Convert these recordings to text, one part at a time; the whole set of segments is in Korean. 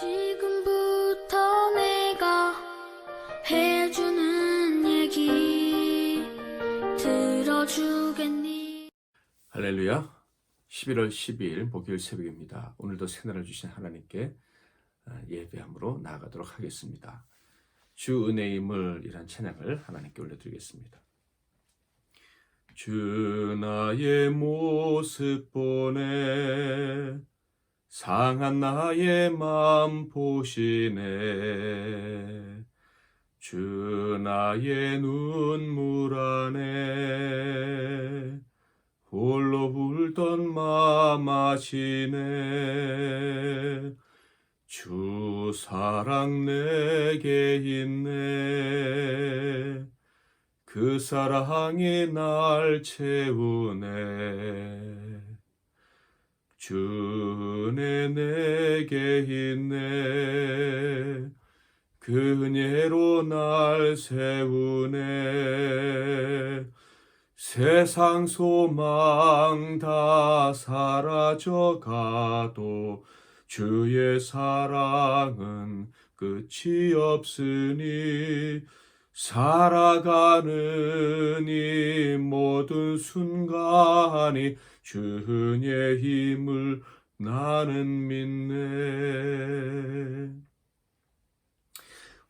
지금부터 내가 해주는 얘기 들어주겠니? 할렐루야. 11월 12일 목요일 새벽입니다. 오늘도 새날을 주신 하나님께 예배함으로 나아가도록 하겠습니다. 주 은혜임을 이란 찬양을 하나님께 올려드리겠습니다. 주 나의 모습 보네, 상한 나의 맘 보시네. 주 나의 눈물 안에 홀로 울던 맘 아시네. 주 사랑 내게 있네. 그 사랑이 날 채우네. 주 은혜 내게 있네. 그 은혜로 날 세우네. 세상 소망 다 사라져가도 주의 사랑은 끝이 없으니, 살아가는 이 모든 순간이 주 은혜의 힘을 나는 믿네.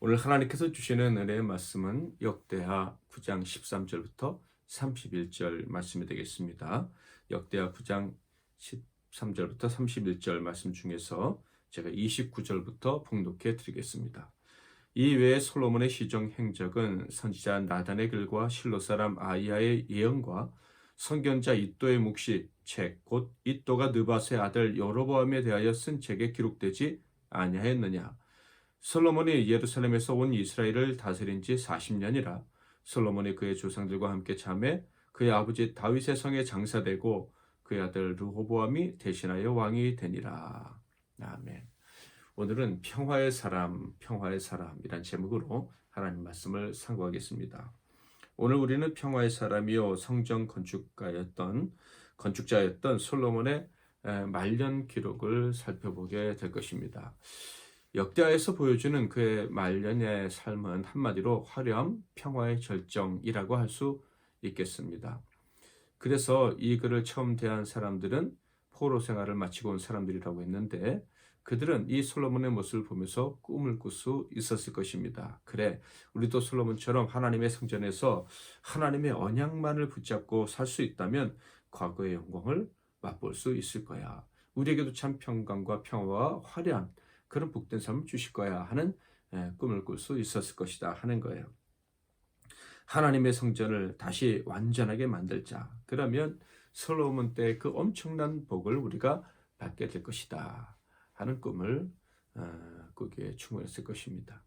오늘 하나님께서 주시는 은혜의 말씀은 역대하 9장 13절부터 31절 말씀이 되겠습니다. 역대하 9장 13절부터 31절 말씀 중에서 제가 29절부터 봉독해 드리겠습니다. 이 외에 솔로몬의 시종 행적은 선지자 나단의 글과 실로 사람 아이야의 예언과 선견자 이도의 묵시 책 곧 이도가 느밧의 아들 여로보암에 대하여 쓴 책에 기록되지 아니하였느냐. 솔로몬이 예루살렘에서 온 이스라엘을 다스린 지 40년이라. 솔로몬이 그의 조상들과 함께 참해 그의 아버지 다윗의 성에 장사되고 그의 아들 르호보암이 대신하여 왕이 되니라. 아멘. 오늘은 평화의 사람이란 제목으로 하나님 말씀을 상고하겠습니다. 오늘 우리는 평화의 사람이요 성전 건축자였던 솔로몬의 말년 기록을 살펴보게 될 것입니다. 역대하에서 보여주는 그의 말년의 삶은 한마디로 화려함, 평화의 절정이라고 할 수 있겠습니다. 그래서 이 글을 처음 대한 사람들은 포로 생활을 마치고 온 사람들이라고 했는데, 그들은 이 솔로몬의 모습을 보면서 꿈을 꿀 수 있었을 것입니다. 그래, 우리도 솔로몬처럼 하나님의 성전에서 하나님의 언약만을 붙잡고 살 수 있다면 과거의 영광을 맛볼 수 있을 거야. 우리에게도 참 평강과 평화와 화려한 그런 복된 삶을 주실 거야 하는 꿈을 꿀 수 있었을 것이다 하는 거예요. 하나님의 성전을 다시 완전하게 만들자. 그러면 솔로몬 때 그 엄청난 복을 우리가 받게 될 것이다 하는 꿈을 꾸기에 충분했을 것입니다.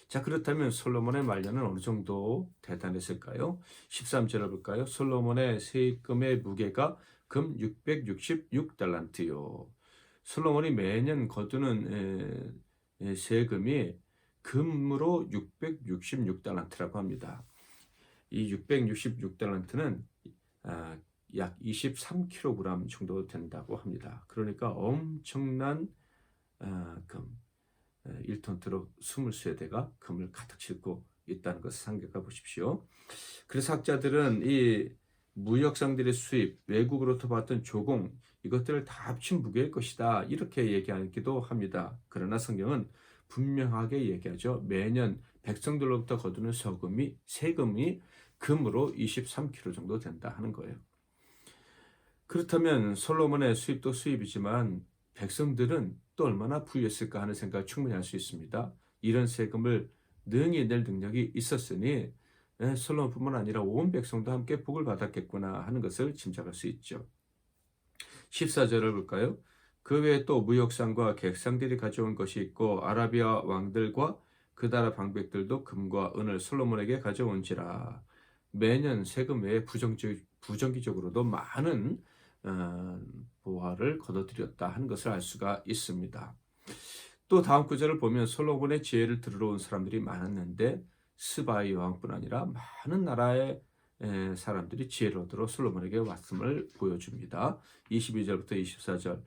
자, 그렇다면 솔로몬의 말년은 어느 정도 대단했을까요? 13절을 볼까요? 솔로몬의 세금의 무게가 금 666달란트요. 솔로몬이 매년 거두는 세금이 금으로 666달란트라고 합니다. 이 666달란트는 약 23kg 정도 된다고 합니다. 그러니까 엄청난 금, 1톤트로 23대가 금을 가득 싣고 있다는 것을 생각해 보십시오. 그래서 학자들은 이 무역상들의 수입, 외국으로부터 받던 조공, 이것들을 다 합친 무게일 것이다 이렇게 얘기하기도 합니다. 그러나 성경은 분명하게 얘기하죠. 매년 백성들로부터 거두는 세금이 금으로 23kg 정도 된다 하는 거예요. 그렇다면 솔로몬의 수입도 수입이지만 백성들은 또 얼마나 부유했을까 하는 생각을 충분히 할 수 있습니다. 이런 세금을 능히 낼 능력이 있었으니 솔로몬뿐만 아니라 온 백성도 함께 복을 받았겠구나 하는 것을 짐작할 수 있죠. 14절을 볼까요? 그 외에 또 무역상과 객상들이 가져온 것이 있고 아라비아 왕들과 그 나라 방백들도 금과 은을 솔로몬에게 가져온지라. 매년 세금 외에 부정기적으로도 많은 보화를 거둬들였다 하는 것을 알 수가 있습니다. 또 다음 구절을 보면 솔로몬의 지혜를 들으러 온 사람들이 많았는데 스바의 여왕뿐 아니라 많은 나라의 사람들이 지혜를 얻으러 솔로몬에게 왔음을 보여줍니다. 22절부터 24절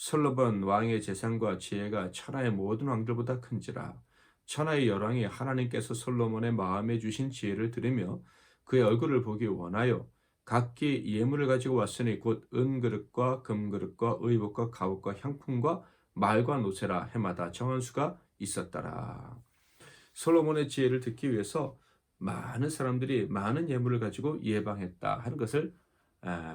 솔로몬 왕의 재산과 지혜가 천하의 모든 왕들보다 큰지라. 천하의 열왕이 하나님께서 솔로몬의 마음에 주신 지혜를 들으며 그의 얼굴을 보기 원하여 각기 예물을 가지고 왔으니 곧 은그릇과 금그릇과 의복과 갑옷과 향품과 말과 노새라 해마다 정한 수가 있었더라. 솔로몬의 지혜를 듣기 위해서 많은 사람들이 많은 예물을 가지고 예방했다 하는 것을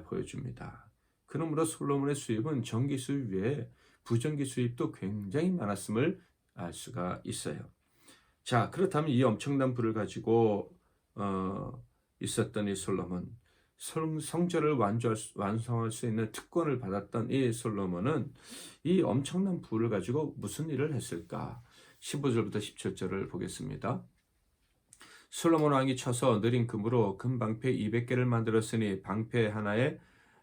보여줍니다. 그러므로 솔로몬의 수입은 정기 수입 외에 부정기 수입도 굉장히 많았음을 알 수가 있어요. 자, 그렇다면 이 엄청난 부를 가지고 있었던 이 솔로몬, 성전을 완성할 수 있는 특권을 받았던 이 솔로몬은 이 엄청난 부를 가지고 무슨 일을 했을까? 15절부터 17절을 보겠습니다. 솔로몬 왕이 쳐서 느린 금으로 금 방패 200개를 만들었으니 방패 하나에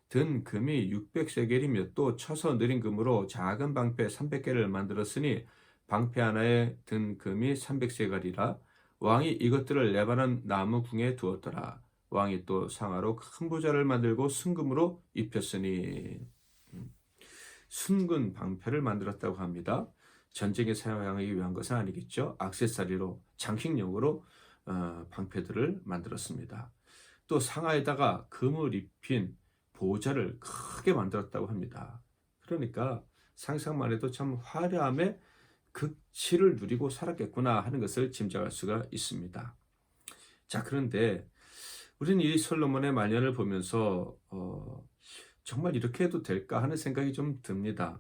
든 금이 600세겔이며 또 쳐서 느린 금으로 작은 방패 300개를 만들었으니 방패 하나에 든 금이 300세겔이라. 왕이 이것들을 레바논 나무 궁에 두었더라. 왕이 또 상하로 큰 보좌를 만들고 순금으로 입혔으니. 순금 방패를 만들었다고 합니다. 전쟁에 사용하기 위한 것은 아니겠죠. 액세서리로 장식용으로 방패들을 만들었습니다. 또 상하에다가 금을 입힌 보좌를 크게 만들었다고 합니다. 그러니까 상상만 해도 참 화려함의 극치를 누리고 살았겠구나 하는 것을 짐작할 수가 있습니다. 자, 그런데 우리는 이 솔로몬의 말년을 보면서 정말 이렇게 해도 될까 하는 생각이 좀 듭니다.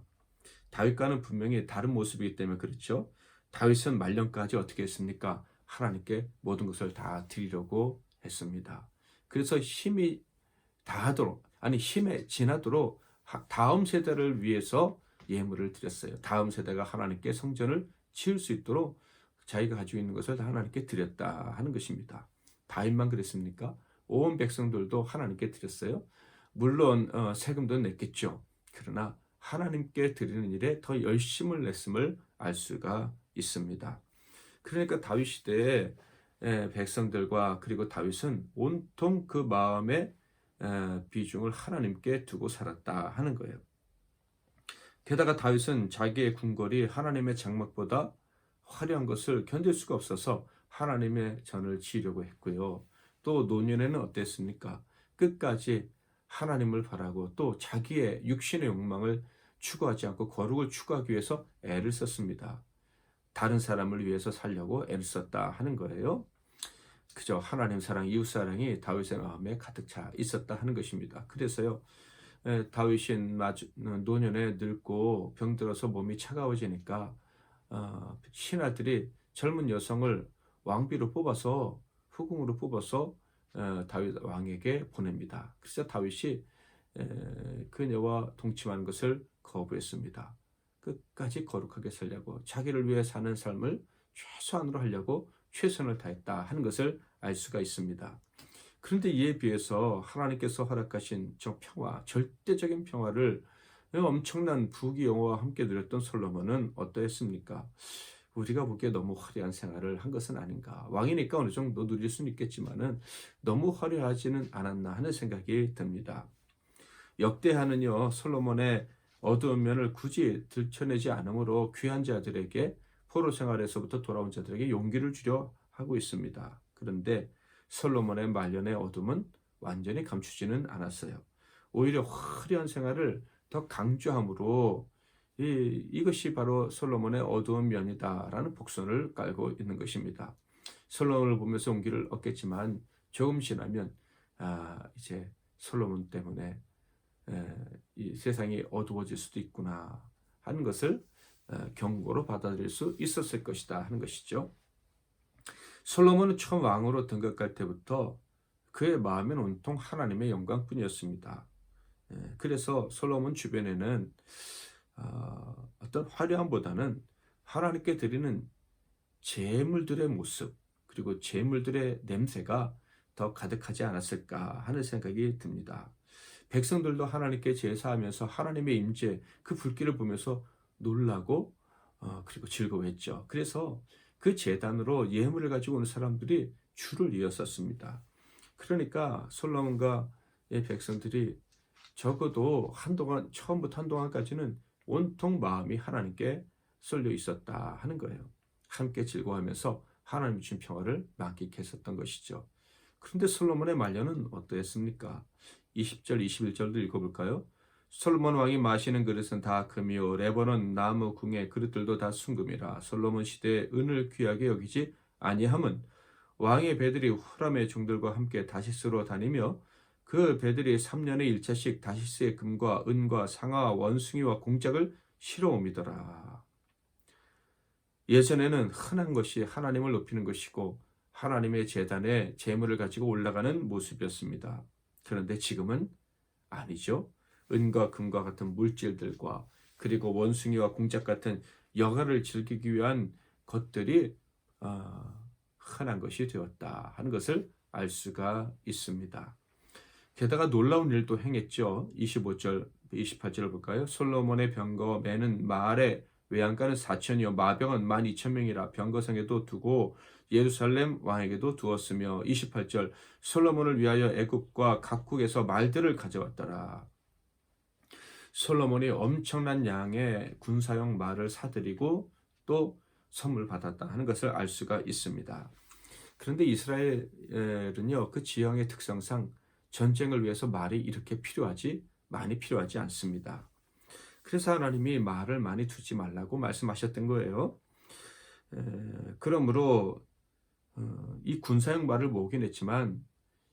다윗과는 분명히 다른 모습이기 때문에 그렇죠. 다윗은 말년까지 어떻게 했습니까? 하나님께 모든 것을 다 드리려고 했습니다. 그래서 힘에 지나도록 다음 세대를 위해서 예물을 드렸어요. 다음 세대가 하나님께 성전을 지을 수 있도록 자기가 가지고 있는 것을 다 하나님께 드렸다 하는 것입니다. 다윗만 그랬습니까? 온 백성들도 하나님께 드렸어요. 물론 세금도 냈겠죠. 그러나 하나님께 드리는 일에 더 열심을 냈음을 알 수가 있습니다. 그러니까 다윗 시대의 백성들과 그리고 다윗은 온통 그 마음의 비중을 하나님께 두고 살았다 하는 거예요. 게다가 다윗은 자기의 궁궐이 하나님의 장막보다 화려한 것을 견딜 수가 없어서 하나님의 전을 지으려고 했고요. 또 노년에는 어땠습니까? 끝까지 하나님을 바라고 또 자기의 육신의 욕망을 추구하지 않고 거룩을 추구하기 위해서 애를 썼습니다. 다른 사람을 위해서 살려고 애를 썼다 하는 거예요. 그저 하나님 사랑, 이웃 사랑이 다윗의 마음에 가득 차 있었다 하는 것입니다. 그래서요, 다윗이 노년에 늙고 병들어서 몸이 차가워지니까 신하들이 젊은 여성을 왕비로 뽑아서 후궁으로 뽑아서 다윗 왕에게 보냅니다. 그래서 다윗이 그녀와 동침하는 것을 거부했습니다. 끝까지 거룩하게 살려고 자기를 위해 사는 삶을 최소한으로 하려고 최선을 다했다 하는 것을 알 수가 있습니다. 그런데 이에 비해서 하나님께서 허락하신 저 평화, 절대적인 평화를 엄청난 부귀영화와 함께 누렸던 솔로몬은 어떠했습니까? 우리가 보기에 너무 화려한 생활을 한 것은 아닌가. 왕이니까 어느 정도 누릴 수는 있겠지만은 너무 화려하지는 않았나 하는 생각이 듭니다. 역대하는요, 솔로몬의 어두운 면을 굳이 들춰내지 않으므로 귀한 자들에게, 포로 생활에서부터 돌아온 자들에게 용기를 주려 하고 있습니다. 그런데 솔로몬의 말년의 어둠은 완전히 감추지는 않았어요. 오히려 화려한 생활을 더 강조함으로 이것이 바로 솔로몬의 어두운 면이다라는 복선을 깔고 있는 것입니다. 솔로몬을 보면서 용기를 얻겠지만 조금 지나면 이제 솔로몬 때문에 이 세상이 어두워질 수도 있구나 하는 것을 경고로 받아들일 수 있었을 것이다 하는 것이죠. 솔로몬은 처음 왕으로 등극할 때부터 그의 마음은 온통 하나님의 영광뿐이었습니다. 그래서 솔로몬 주변에는 어떤 화려함보다는 하나님께 드리는 제물들의 모습, 그리고 제물들의 냄새가 더 가득하지 않았을까 하는 생각이 듭니다. 백성들도 하나님께 제사하면서 하나님의 임재, 그 불길을 보면서 놀라고 그리고 즐거워했죠. 그래서 그 제단으로 예물을 가지고 오는 사람들이 줄을 이었었습니다. 그러니까 솔로몬과 백성들이 적어도 처음부터 한동안까지는 온통 마음이 하나님께 쏠려 있었다 하는 거예요. 함께 즐거워하면서 하나님 주신 평화를 만끽했었던 것이죠. 그런데 솔로몬의 말년은 어떠했습니까? 20절, 21절도 읽어볼까요? 솔로몬 왕이 마시는 그릇은 다 금이요 레바논 나무 궁의 그릇들도 다 순금이라. 솔로몬 시대에 은을 귀하게 여기지 아니함은 왕의 배들이 후람의 종들과 함께 다시스로 다니며 그 배들이 3년에 1차씩 다시스의 금과 은과 상아와 원숭이와 공작을 실어옵니더라. 예전에는 흔한 것이 하나님을 높이는 것이고 하나님의 제단에 제물을 가지고 올라가는 모습이었습니다. 그런데 지금은 아니죠. 은과 금과 같은 물질들과 그리고 원숭이와 공작 같은 여가를 즐기기 위한 것들이 흔한 것이 되었다 하는 것을 알 수가 있습니다. 게다가 놀라운 일도 행했죠. 25절, 28절을 볼까요? 솔로몬의 병거 매는 말의 외양간은 4천이요 마병은 12,000명이라 병거성에도 두고 예루살렘 왕에게도 두었으며 28절 솔로몬을 위하여 애굽과 각국에서 말들을 가져왔더라. 솔로몬이 엄청난 양의 군사용 말을 사들이고 또 선물 받았다 하는 것을 알 수가 있습니다. 그런데 이스라엘은요, 그 지형의 특성상 전쟁을 위해서 말이 이렇게 많이 필요하지 않습니다. 그래서 하나님이 말을 많이 두지 말라고 말씀하셨던 거예요. 그러므로 이 군사용 말을 모으긴 했지만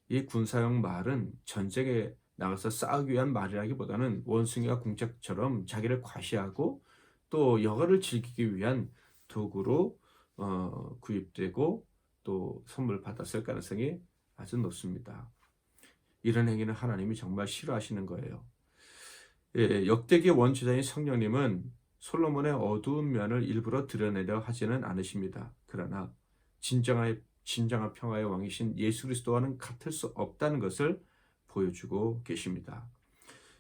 이 군사용 말은 전쟁에 나가서 싸우기 위한 말이라기보다는 원숭이와 공작처럼 자기를 과시하고 또 여가를 즐기기 위한 도구로 구입되고 또 선물 받았을 가능성이 아주 높습니다. 이런 행위는 하나님이 정말 싫어하시는 거예요. 역대기의 원주자인 성령님은 솔로몬의 어두운 면을 일부러 드러내려 하지는 않으십니다. 그러나 진정한 평화의 왕이신 예수 그리스도와는 같을 수 없다는 것을 보여주고 계십니다.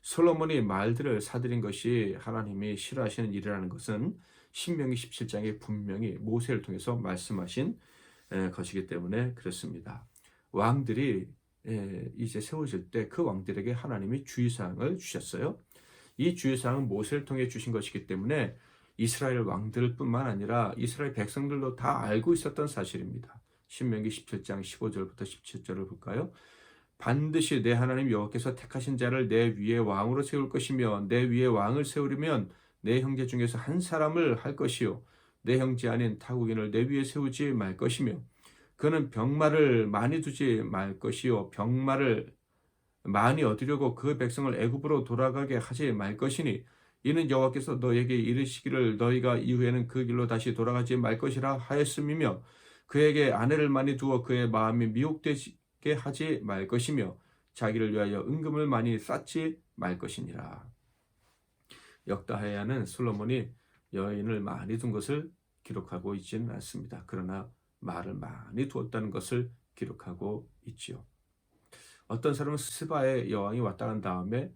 솔로몬이 말들을 사들인 것이 하나님이 싫어하시는 일이라는 것은 신명기 17장에 분명히 모세를 통해서 말씀하신 것이기 때문에 그렇습니다. 왕들이 이제 세워질 때 그 왕들에게 하나님이 주의사항을 주셨어요. 이 주의사항은 모세를 통해 주신 것이기 때문에 이스라엘 왕들뿐만 아니라 이스라엘 백성들도 다 알고 있었던 사실입니다. 신명기 17장 15절부터 17절을 볼까요? 반드시 내 하나님 여호와께서 택하신 자를 내 위에 왕으로 세울 것이며 내 위에 왕을 세우려면 내 형제 중에서 한 사람을 할 것이요 내 형제 아닌 타국인을 내 위에 세우지 말 것이며 그는 병마를 많이 두지 말 것이요 병마를 많이 얻으려고 그 백성을 애굽으로 돌아가게 하지 말 것이니 이는 여호와께서 너에게 이르시기를 너희가 이후에는 그 길로 다시 돌아가지 말 것이라 하였음이며 그에게 아내를 많이 두어 그의 마음이 미혹되게 하지 말 것이며 자기를 위하여 은금을 많이 쌓지 말 것이니라. 역다하야는 솔로몬이 여인을 많이 둔 것을 기록하고 있지는 않습니다. 그러나 말을 많이 두었다는 것을 기록하고 있지요. 어떤 사람은 스바의 여왕이 왔다 간 다음에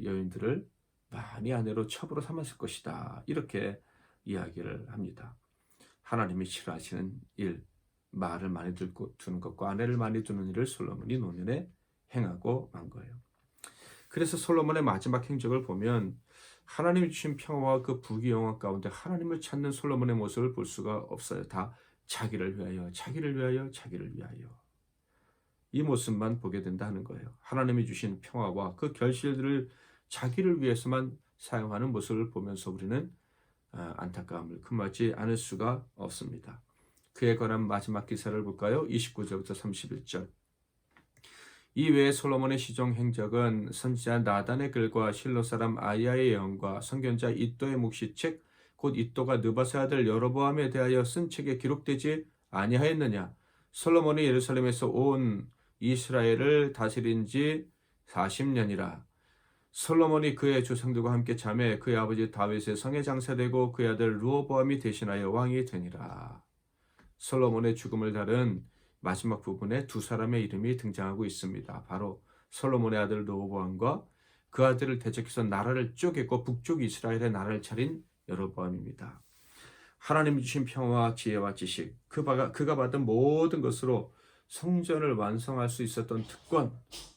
여인들을 많이 아내로 첩으로 삼았을 것이다. 이렇게 이야기를 합니다. 하나님이 싫어하시는 일, 말을 많이 두는 것과 아내를 많이 두는 일을 솔로몬이 노년에 행하고 만 거예요. 그래서 솔로몬의 마지막 행적을 보면 하나님이 주신 평화와 그 부귀영화 가운데 하나님을 찾는 솔로몬의 모습을 볼 수가 없어요. 다 자기를 위하여, 자기를 위하여, 자기를 위하여. 이 모습만 보게 된다 하는 거예요. 하나님이 주신 평화와 그 결실들을 자기를 위해서만 사용하는 모습을 보면서 우리는 안타까움을 금하지 않을 수가 없습니다. 그에 관한 마지막 기사를 볼까요? 29절부터 31절. 이 외에 솔로몬의 시종 행적은 선지자 나단의 글과 실로 사람 아이야의 예언과 선견자 이도의 묵시책 곧 이도가 느바세 아들 여로보암에 대하여 쓴 책에 기록되지 아니하였느냐. 솔로몬이 예루살렘에서 온 이스라엘을 다스린 지 40년이라. 솔로몬이 그의 조상들과 함께 잠에 그의 아버지 다윗의 성에 장사되고 그의 아들 르호보암이 대신하여 왕이 되니라. 솔로몬의 죽음을 다룬 마지막 부분에 두 사람의 이름이 등장하고 있습니다. 바로 솔로몬의 아들 르호보암과 그 아들을 대적해서 나라를 쪼개고 북쪽 이스라엘의 나라를 차린 여로보암입니다. 하나님이 주신 평화와 지혜와 지식, 그가 받은 모든 것으로 성전을 완성할 수 있었던 특권,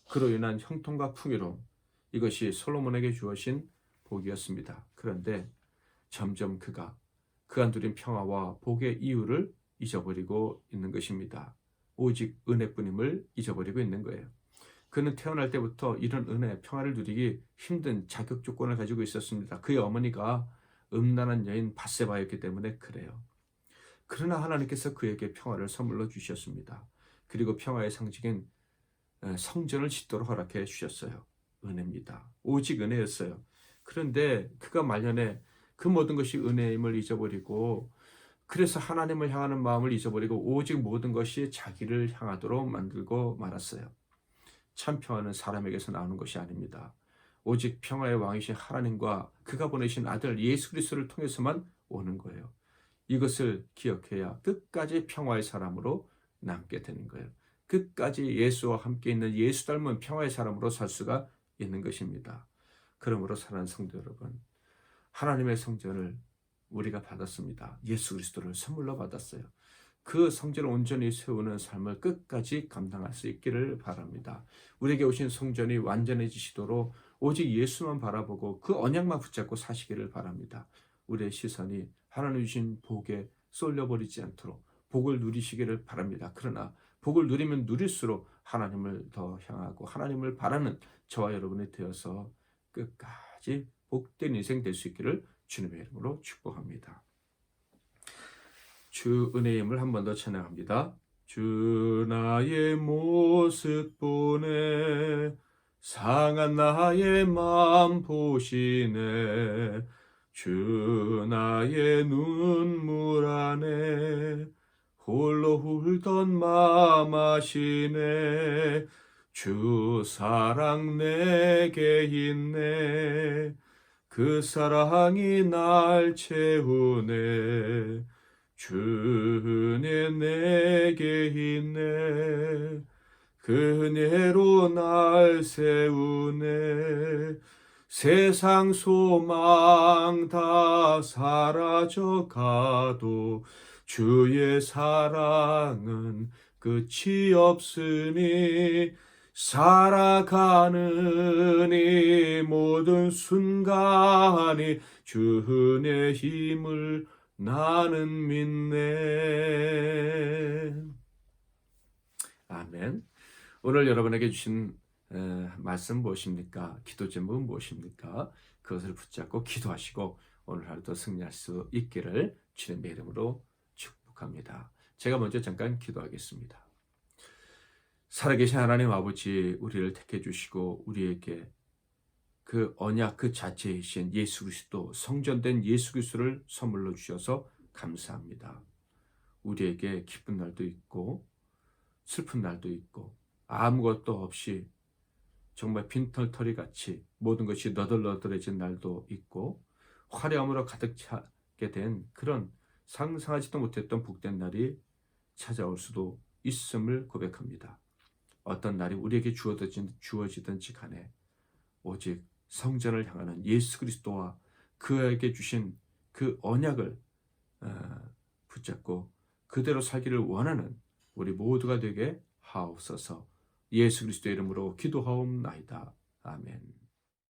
그로 인한 형통과 풍요로움, 이것이 솔로몬에게 주어진 복이었습니다. 그런데 점점 그가 누린 평화와 복의 이유를 잊어버리고 있는 것입니다. 오직 은혜뿐임을 잊어버리고 있는 거예요. 그는 태어날 때부터 이런 은혜, 평화를 누리기 힘든 자격 조건을 가지고 있었습니다. 그의 어머니가 음란한 여인 밧세바였기 때문에 그래요. 그러나 하나님께서 그에게 평화를 선물로 주셨습니다. 그리고 평화의 상징인 성전을 짓도록 허락해 주셨어요. 은혜입니다. 오직 은혜였어요. 그런데 그가 말년에 그 모든 것이 은혜임을 잊어버리고, 그래서 하나님을 향하는 마음을 잊어버리고 오직 모든 것이 자기를 향하도록 만들고 말았어요. 참 평화는 사람에게서 나오는 것이 아닙니다. 오직 평화의 왕이신 하나님과 그가 보내신 아들 예수 그리스도를 통해서만 오는 거예요. 이것을 기억해야 끝까지 평화의 사람으로 남게 되는 거예요. 끝까지 예수와 함께 있는 예수 닮은 평화의 사람으로 살 수가 있는 것입니다. 그러므로 사랑하는 성도 여러분, 하나님의 성전을 우리가 받았습니다. 예수 그리스도를 선물로 받았어요. 그 성전을 온전히 세우는 삶을 끝까지 감당할 수 있기를 바랍니다. 우리에게 오신 성전이 완전해지시도록 오직 예수만 바라보고 그 언약만 붙잡고 사시기를 바랍니다. 우리의 시선이 하나님 주신 복에 쏠려버리지 않도록 복을 누리시기를 바랍니다. 그러나 복을 누리면 누릴수록 하나님을 더 향하고 하나님을 바라는 저와 여러분이 되어서 끝까지 복된 인생 될 수 있기를 주님의 이름으로 축복합니다. 주 은혜의 힘을 한 번 더 찬양합니다. 주 나의 모습 보네, 상한 나의 마음 보시네, 주 나의 눈물 안에 홀로 울던 마음 아시네, 주 사랑 내게 있네, 그 사랑이 날 채우네, 주네 내게 있네, 그네로 날 세우네, 세상 소망 다 사라져 가도 주의 사랑은 끝이 없으니, 살아가는 이 모든 순간이 주의 힘을 나는 믿네. 아멘. 오늘 여러분에게 주신 말씀 무엇입니까? 기도 제목은 무엇입니까? 그것을 붙잡고 기도하시고 오늘 하루도 승리할 수 있기를 주님의 이름으로 축복합니다. 제가 먼저 잠깐 기도하겠습니다. 살아계신 하나님 아버지, 우리를 택해 주시고 우리에게 그 언약 그 자체이신 예수 그리스도, 성전된 예수 그리스도를 선물로 주셔서 감사합니다. 우리에게 기쁜 날도 있고 슬픈 날도 있고 아무것도 없이 정말 빈털터리 같이 모든 것이 너덜너덜해진 날도 있고 화려함으로 가득 차게 된 그런 상상하지도 못했던 복된 날이 찾아올 수도 있음을 고백합니다. 어떤 날이 우리에게 주어지든지 간에 오직 성전을 향하는 예수 그리스도와 그에게 주신 그 언약을 붙잡고 그대로 살기를 원하는 우리 모두가 되게 하옵소서. 예수 그리스도의 이름으로 기도하옵나이다. 아멘.